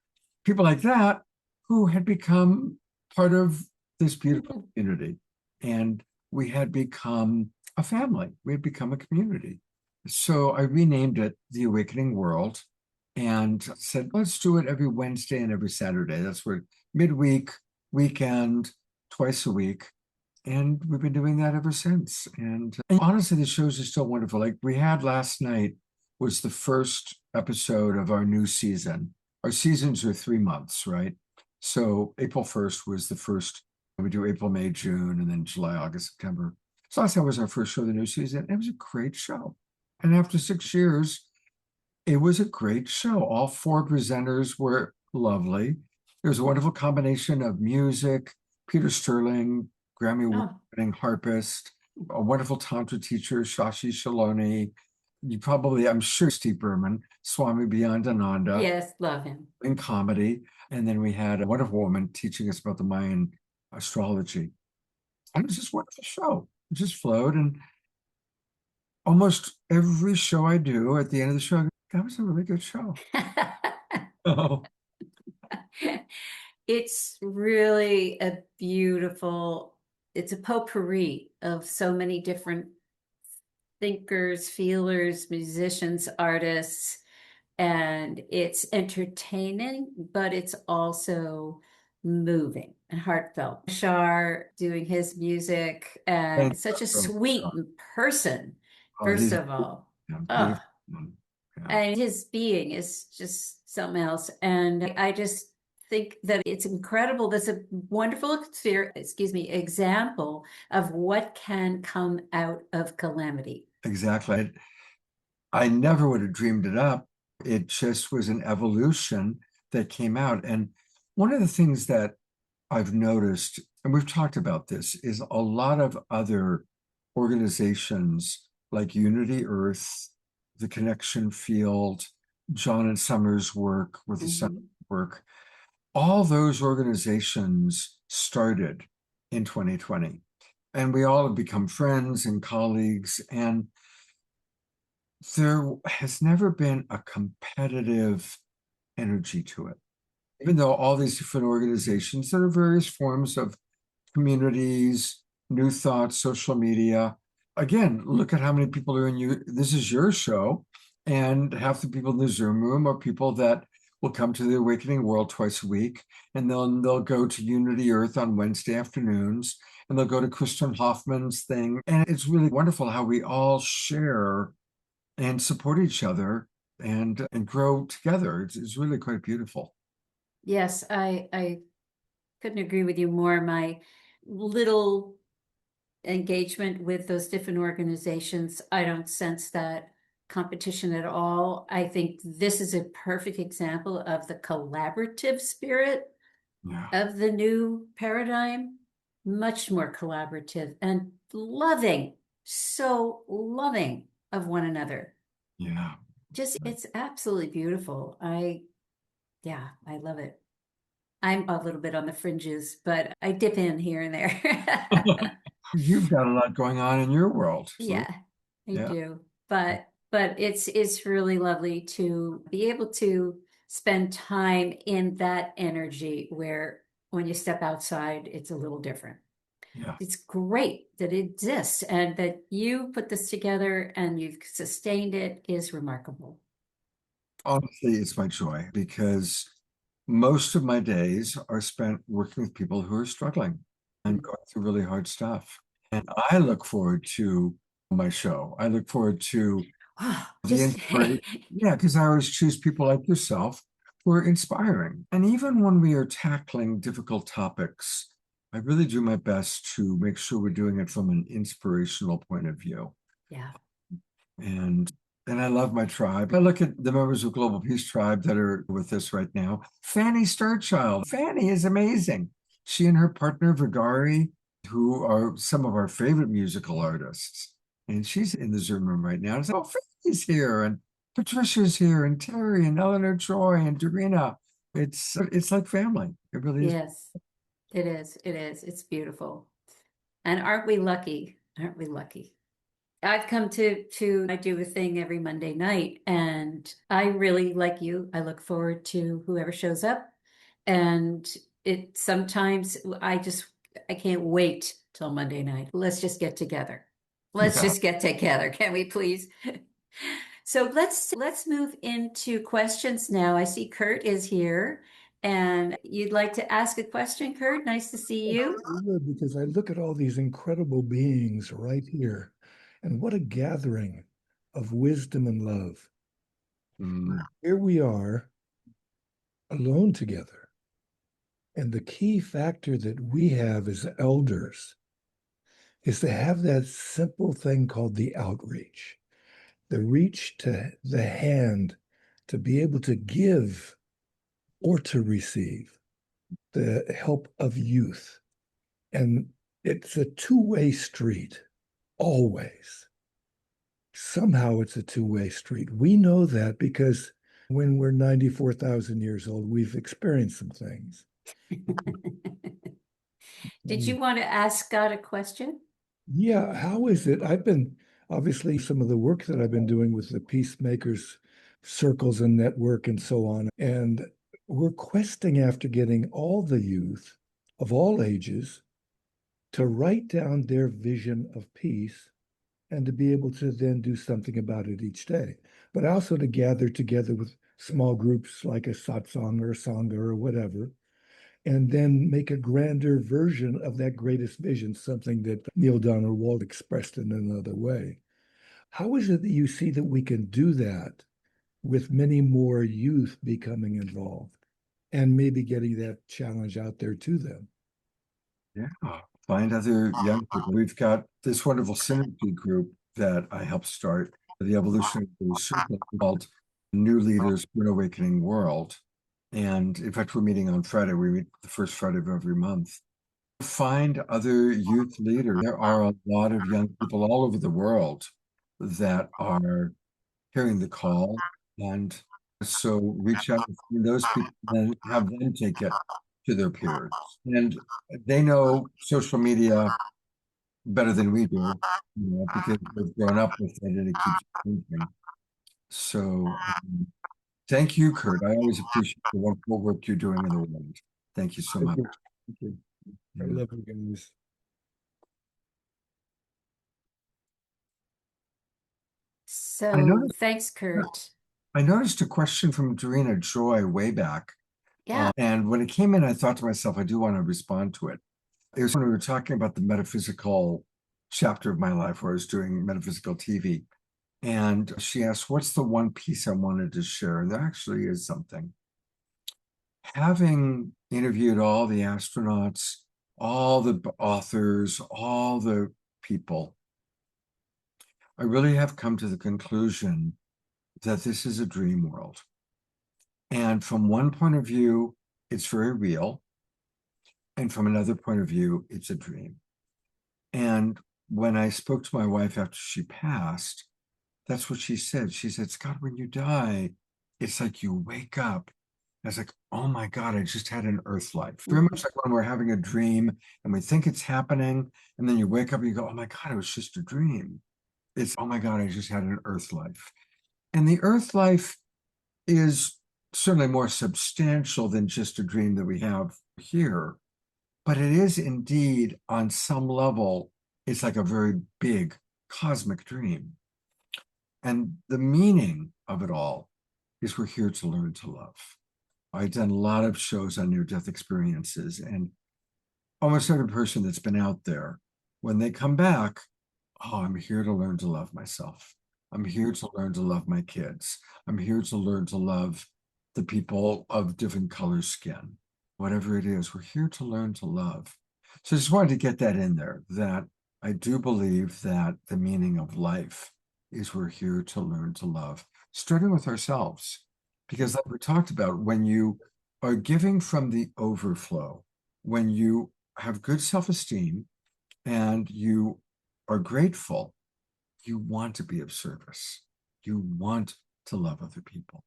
people like that who had become part of this beautiful community. And we had become a family, we had become a community. So I renamed it The Awakening World and said, let's do it every Wednesday and every Saturday. That's where midweek, weekend, twice a week. And we've been doing that ever since. And honestly, the shows are still wonderful. Like we had last night was the first episode of our new season. Our seasons are 3 months, right? So April 1st was the first. We do April, May, June, and then July, August, September. So last night was our first show of the new season. It was a great show. And after 6 years, it was a great show. All four presenters were lovely. It was a wonderful combination of music, Peter Sterling, Grammy-winning harpist, a wonderful Tantra teacher, Shashi Shaloni. You probably, I'm sure, Steve Berman, Swami Beyondananda. Yes, love him. In comedy. And then we had a wonderful woman teaching us about the Mayan astrology. And it was just a wonderful show. It just flowed. And almost every show I do at the end of the show, I go, that was a really good show. Oh. It's really a beautiful, it's a potpourri of so many different thinkers, feelers, musicians, artists, and it's entertaining, but it's also moving and heartfelt. Shar doing his music and Thank such a you. sweet person, Oh, first he's of all. yeah, Oh, beautiful. Yeah. and his being is just something else. And I just think that it's incredible. That's a wonderful example of what can come out of calamity. Exactly. I never would have dreamed it up. It just was an evolution that came out. And one of the things that I've noticed, and we've talked about this, is a lot of other organizations like Unity Earth, the Connection Field, John and Summers' work with the Sun work, all those organizations started in 2020. And we all have become friends and colleagues. And there has never been a competitive energy to it. Even though all these different organizations, there are various forms of communities, new thoughts, social media. Again, look at how many people are in you. This is your show, and half the people in the Zoom room are people that will come to the Awakening World twice a week, and they'll go to Unity Earth on Wednesday afternoons, and they'll go to Kristen Hoffman's thing. And it's really wonderful how we all share and support each other and grow together. It's really quite beautiful. Yes, I couldn't agree with you more. My little engagement with those different organizations, I don't sense that competition at all. I think this is a perfect example of the collaborative spirit Yeah. of the new paradigm. Much more collaborative and loving, so loving of one another. Yeah. Just, it's absolutely beautiful. Yeah, I love it. I'm a little bit on the fringes, but I dip in here and there. You've got a lot going on in your world. So Yeah, I yeah. do. But but it's really lovely to be able to spend time in that energy where when you step outside, it's a little different. Yeah. It's great that it exists and that you put this together and you've sustained it is remarkable. Honestly, it's my joy because most of my days are spent working with people who are struggling and going through really hard stuff. And I look forward to my show. I look forward to the Just inspiration. Yeah, because I always choose people like yourself who are inspiring. And even when we are tackling difficult topics, I really do my best to make sure we're doing it from an inspirational point of view. yeah. And I love my tribe. I look at the members of Global Peace Tribe that are with us right now. Fanny Starchild. Fanny is amazing. She and her partner Vigari, who are some of our favorite musical artists. And she's in the Zoom room right now. And so, oh, Fanny's here, and Patricia's here, and Terry, and Eleanor Joy, and Dorina. It's like family. It really is. Yes, it is. It is. It's beautiful. And aren't we lucky? Aren't we lucky? I've come to I do a thing every Monday night and I really like you. I look forward to whoever shows up and it sometimes I can't wait till Monday night. Let's just get together. Let's Yeah. just get together. Can we please? So let's move into questions now. I see Kurt is here and you'd like to ask a question, Kurt? Nice to see you. Because I look at all these incredible beings right here, and what a gathering of wisdom and love. Mm, Here we are alone together. And the key factor that we have as elders is to have that simple thing called the outreach, the reach to the hand to be able to give or to receive the help of youth. And it's a two-way street, always. Somehow it's a two-way street. We know that because when we're 94,000 years old, we've experienced some things. Did you want to ask Scott a question? Yeah, how is it? I've been obviously some of the work that I've been doing with the peacemakers circles and network and so on. And we're questing after getting all the youth of all ages to write down their vision of peace and to be able to then do something about it each day, but also to gather together with small groups like a satsang or a sangha or whatever, and then make a grander version of that greatest vision, something that Neil Donald Walsh expressed in another way. How is it that you see that we can do that with many more youth becoming involved and maybe getting that challenge out there to them? yeah. Find other young people. We've got this wonderful synergy group that I helped start, the Evolutionary Circle, called New Leaders for an Awakening World. And in fact, we're meeting on Friday. We meet the first Friday of every month. Find other youth leaders. There are a lot of young people all over the world that are hearing the call. And so reach out to those people and have them take it to their peers. And they know social media better than we do, because they've grown up with it and it keeps changing. So thank you, Kurt. I always appreciate the wonderful work you're doing in the world. Thank you so Thank much. you. Thank you. I Yeah. love you guys. I So noticed, thanks, Kurt. I noticed a question from Dorina Joy way back. Yeah. And when it came in, I thought to myself, I do want to respond to it. It was when we were talking about the metaphysical chapter of my life where I was doing metaphysical TV. And she asked, what's the one piece I wanted to share? And there actually is something. Having interviewed all the astronauts, all the authors, all the people, I really have come to the conclusion that this is a dream world. And from one point of view, it's very real. And from another point of view, it's a dream. And when I spoke to my wife after she passed, that's what she said. She said, Scott, when you die, it's like you wake up. I was like, oh my God, I just had an earth life. Very much like when we're having a dream and we think it's happening, and then you wake up and you go, oh my God, it was just a dream. it's, oh my God, I just had an Earth life. And the Earth life is certainly more substantial than just a dream that we have here. But it is indeed, on some level, it's like a very big cosmic dream. And the meaning of it all is we're here to learn to love. I've done a lot of shows on near-death experiences, and almost every person that's been out there, when they come back, oh, I'm here to learn to love myself. I'm here to learn to love my kids. I'm here to learn to love the people of different color skin. Whatever it is, we're here to learn to love. So I just wanted to get that in there, that I do believe that the meaning of life is we're here to learn to love, starting with ourselves. Because like we talked about, when you are giving from the overflow, when you have good self-esteem and you are grateful, you want to be of service. You want to love other people.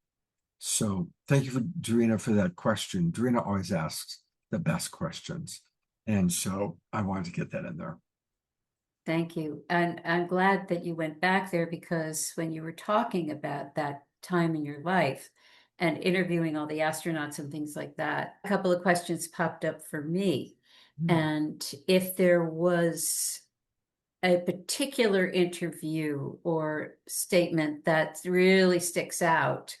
So thank you for Dorina for that question. Dorina always asks the best questions. And so I wanted to get that in there. Thank you. And I'm glad that you went back there, because when you were talking about that time in your life and interviewing all the astronauts and things like that, a couple of questions popped up for me. And if there was a particular interview or statement that really sticks out,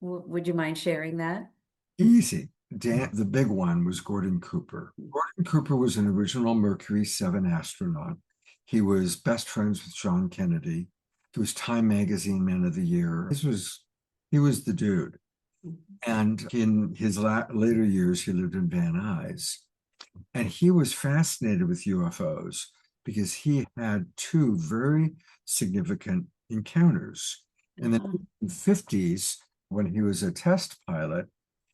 would you mind sharing that? Easy. The big one was Gordon Cooper. Gordon Cooper was an original Mercury 7 astronaut. He was best friends with John Kennedy. He was Time Magazine Man of the Year. He was the dude. And in his later years, he lived in Van Nuys. And he was fascinated with UFOs because he had two very significant encounters. In the 50s, when he was a test pilot,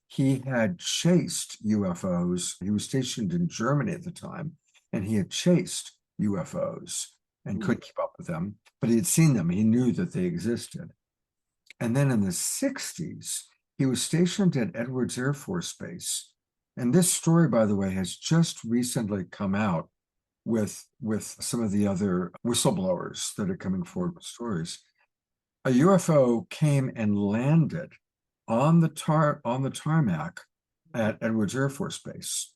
he had chased UFOs. He was stationed in Germany at the time, and he had chased UFOs and couldn't keep up with them, but he had seen them. He knew that they existed. And then in the 60s, he was stationed at Edwards Air Force Base. And this story, by the way, has just recently come out with some of the other whistleblowers that are coming forward with stories. A UFO came and landed on the tarmac at Edwards Air Force Base.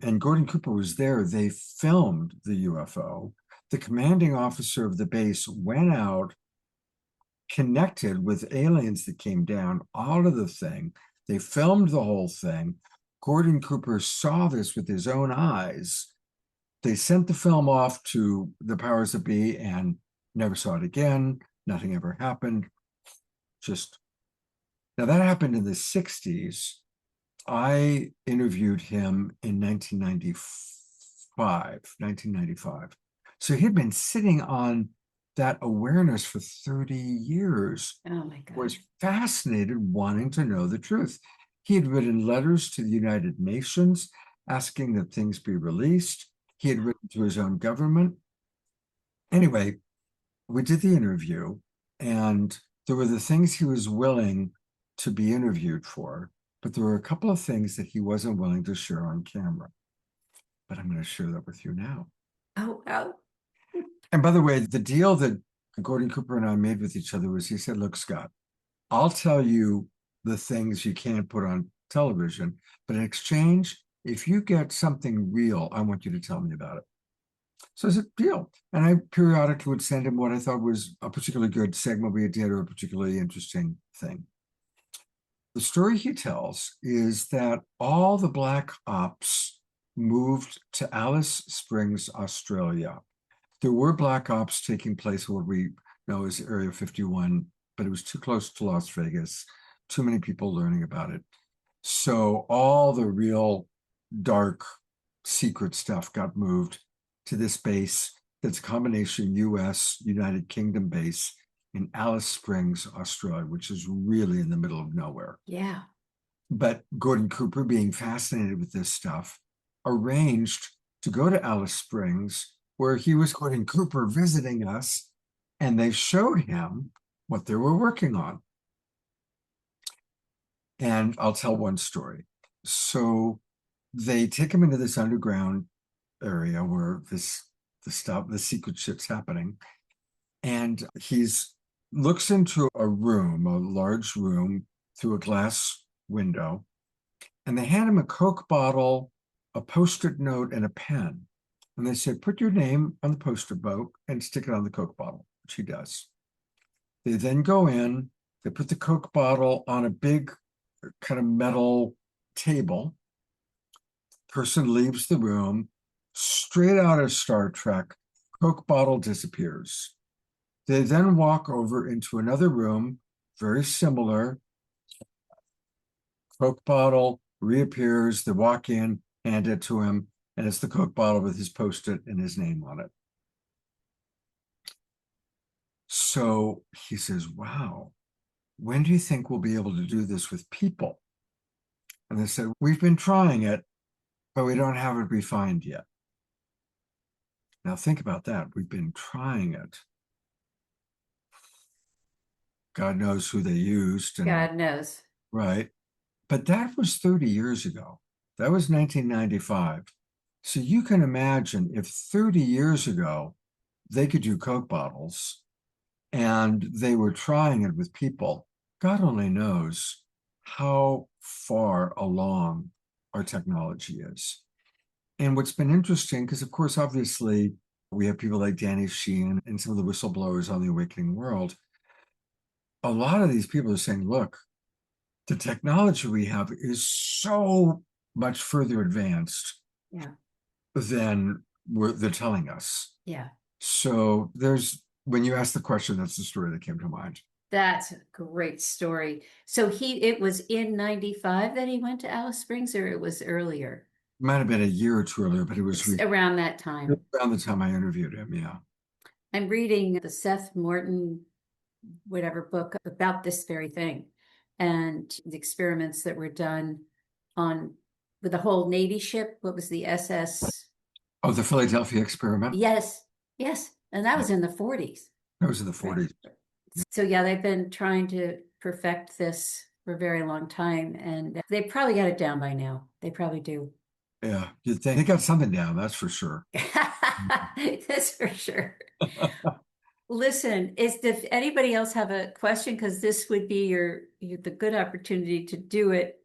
And Gordon Cooper was there. They filmed the UFO. The commanding officer of the base went out, connected with aliens that came down out of the thing. They filmed the whole thing. Gordon Cooper saw this with his own eyes. They sent the film off to the powers that be and never saw it again. Nothing ever happened. Now that happened in the 60s. I interviewed him in 1995. So he'd been sitting on that awareness for 30 years. Oh my God. Was fascinated, wanting to know the truth. He had written letters to the United Nations asking that things be released. He had written to his own government. Anyway, we did the interview, and there were the things he was willing to be interviewed for, but there were a couple of things that he wasn't willing to share on camera. But I'm going to share that with you now. Oh, wow. And by the way, the deal that Gordon Cooper and I made with each other was, he said, look, Scott, I'll tell you the things you can't put on television, but in exchange, if you get something real, I want you to tell me about it. So it's a deal. And I periodically would send him what I thought was a particularly good segment we did or a particularly interesting thing. The story he tells is that all the black ops moved to Alice Springs, Australia. There were black ops taking place what we know as Area 51, but it was too close to Las Vegas, too many people learning about it. So all the real dark secret stuff got moved to this base that's a combination US, United Kingdom base in Alice Springs, Australia, which is really in the middle of nowhere. Yeah. But Gordon Cooper, being fascinated with this stuff, arranged to go to Alice Springs, where he was Gordon Cooper visiting us, and they showed him what they were working on. And I'll tell one story. So they take him into this underground area where the secret shit's happening. And he's looks into a room, a large room, through a glass window, and they hand him a Coke bottle, a Post-it note, and a pen. And they say, put your name on the Post-it note and stick it on the Coke bottle, which he does. They then go in, they put the Coke bottle on a big kind of metal table. Person leaves the room, straight out of Star Trek, Coke bottle disappears. They then walk over into another room, very similar. Coke bottle reappears. They walk in, hand it to him, and it's the Coke bottle with his Post-it and his name on it. So he says, wow, when do you think we'll be able to do this with people? And they said, we've been trying it, but we don't have it refined yet. Now think about that. We've been trying it. God knows who they used. And, God knows. right. But that was 30 years ago. That was 1995. So you can imagine if 30 years ago they could do Coke bottles and they were trying it with people, God only knows how far along our technology is. And what's been interesting, because of course, obviously, we have people like Danny Sheehan and some of the whistleblowers on the Awakening World. A lot of these people are saying, look, the technology we have is so much further advanced than they're telling us. Yeah. So when you asked the question, that's the story that came to mind. That's a great story. So it was in 95 that he went to Alice Springs, or it was earlier? Might have been a year or two earlier, but it was around that time. Around the time I interviewed him, yeah. I'm reading the Seth Morton, whatever book about this very thing, and the experiments that were done with the whole Navy ship. What was the SS? Oh, the Philadelphia experiment? Yes. And that was in the 40s. That was in the 40s. Right. So yeah, they've been trying to perfect this for a very long time, and they probably got it down by now. They probably do. Yeah, they got something down, that's for sure. That's for sure. Listen, if anybody else have a question, because this would be the good opportunity to do it.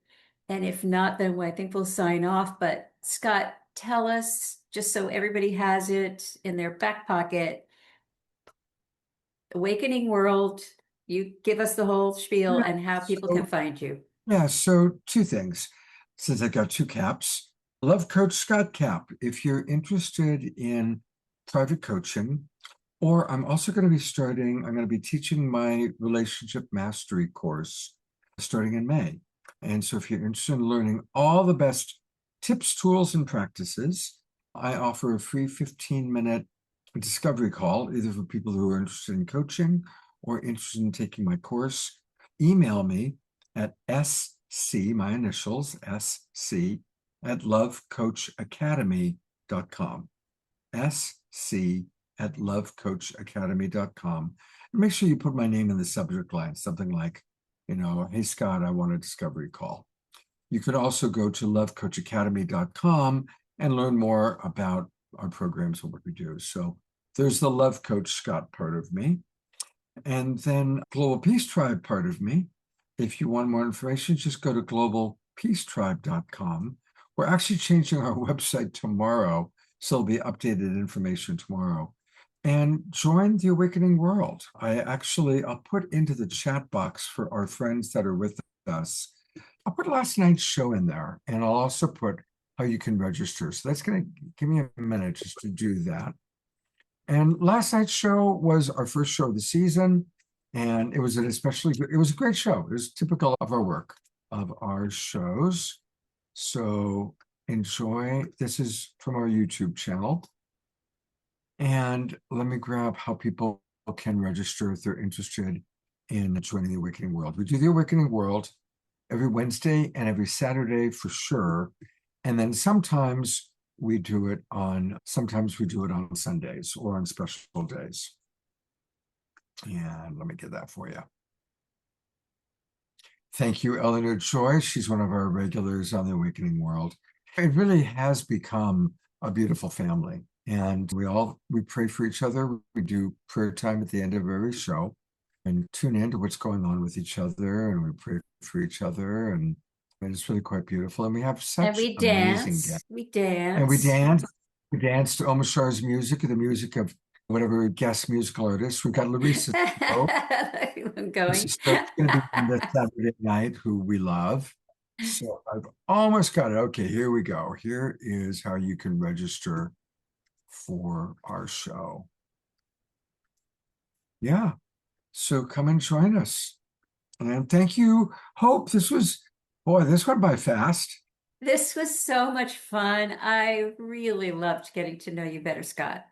And if not, then I think we'll sign off. But Scott, tell us, just so everybody has it in their back pocket, Awakening World, you give us the whole spiel and how people can find you. Yeah, so two things, since I got two caps. Love Coach Scott Cap. If you're interested in private coaching, or I'm also going to be teaching my relationship mastery course starting in May. And so if you're interested in learning all the best tips, tools, and practices, I offer a free 15-minute discovery call, either for people who are interested in coaching or interested in taking my course. Email me at SC, my initials, SC, at lovecoachacademy.com. SC@lovecoachacademy.com. And make sure you put my name in the subject line, something like, hey, Scott, I want a discovery call. You could also go to lovecoachacademy.com and learn more about our programs and what we do. So there's the Love Coach Scott part of me. And then Global Peace Tribe part of me. If you want more information, just go to globalpeacetribe.com. We're actually changing our website tomorrow, so there'll be updated information tomorrow. And join the Awakening World. I'll put into the chat box for our friends that are with us. I'll put last night's show in there, and I'll also put how you can register. So that's going to give me a minute just to do that. And last night's show was our first show of the season, and it was a great show. It was typical of our work, of our shows. So enjoy. This is from our YouTube channel. And let me grab how people can register if they're interested in joining the Awakening World. We do the Awakening World every Wednesday and every Saturday for sure. And then sometimes we do it on Sundays or on special days. And let me get that for you. Thank you, Eleanor Joy. She's one of our regulars on the Awakening World. It really has become a beautiful family. And we pray for each other. We do prayer time at the end of every show and tune in to what's going on with each other, and we pray for each other, and it's really quite beautiful. And we have And such we amazing dance. guests. We And we dance. dance. We dance to Omashar's music, the music of whatever guest musical artist. We've got Larissa Stowe. I'm going. It's going to be on this Saturday night, who we love. So I've almost got it. Okay, here we go. Here is how you can register for our show. Yeah. So come and join us. And thank you, Hope. This went by fast. This was so much fun. I really loved getting to know you better, Scott.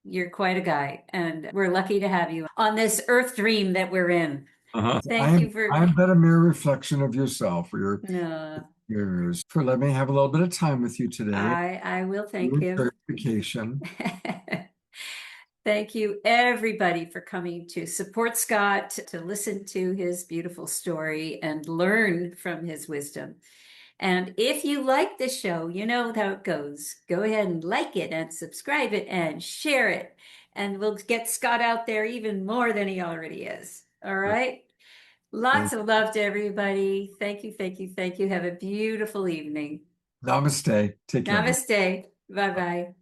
You're quite a guy, and we're lucky to have you on this Earth dream that we're in. Thank you for I'm but a mere reflection of yourself, or no. yours, for letting me have a little bit of time with you today. I will thank him. Vacation. Thank you, everybody, for coming to support Scott, to listen to his beautiful story and learn from his wisdom. And if you like the show, you know how it goes. Go ahead and like it and subscribe it and share it. And we'll get Scott out there even more than he already is. All right. Lots of love to everybody. Thank you, thank you, thank you. Have a beautiful evening. Namaste. Take care. Namaste. Bye-bye.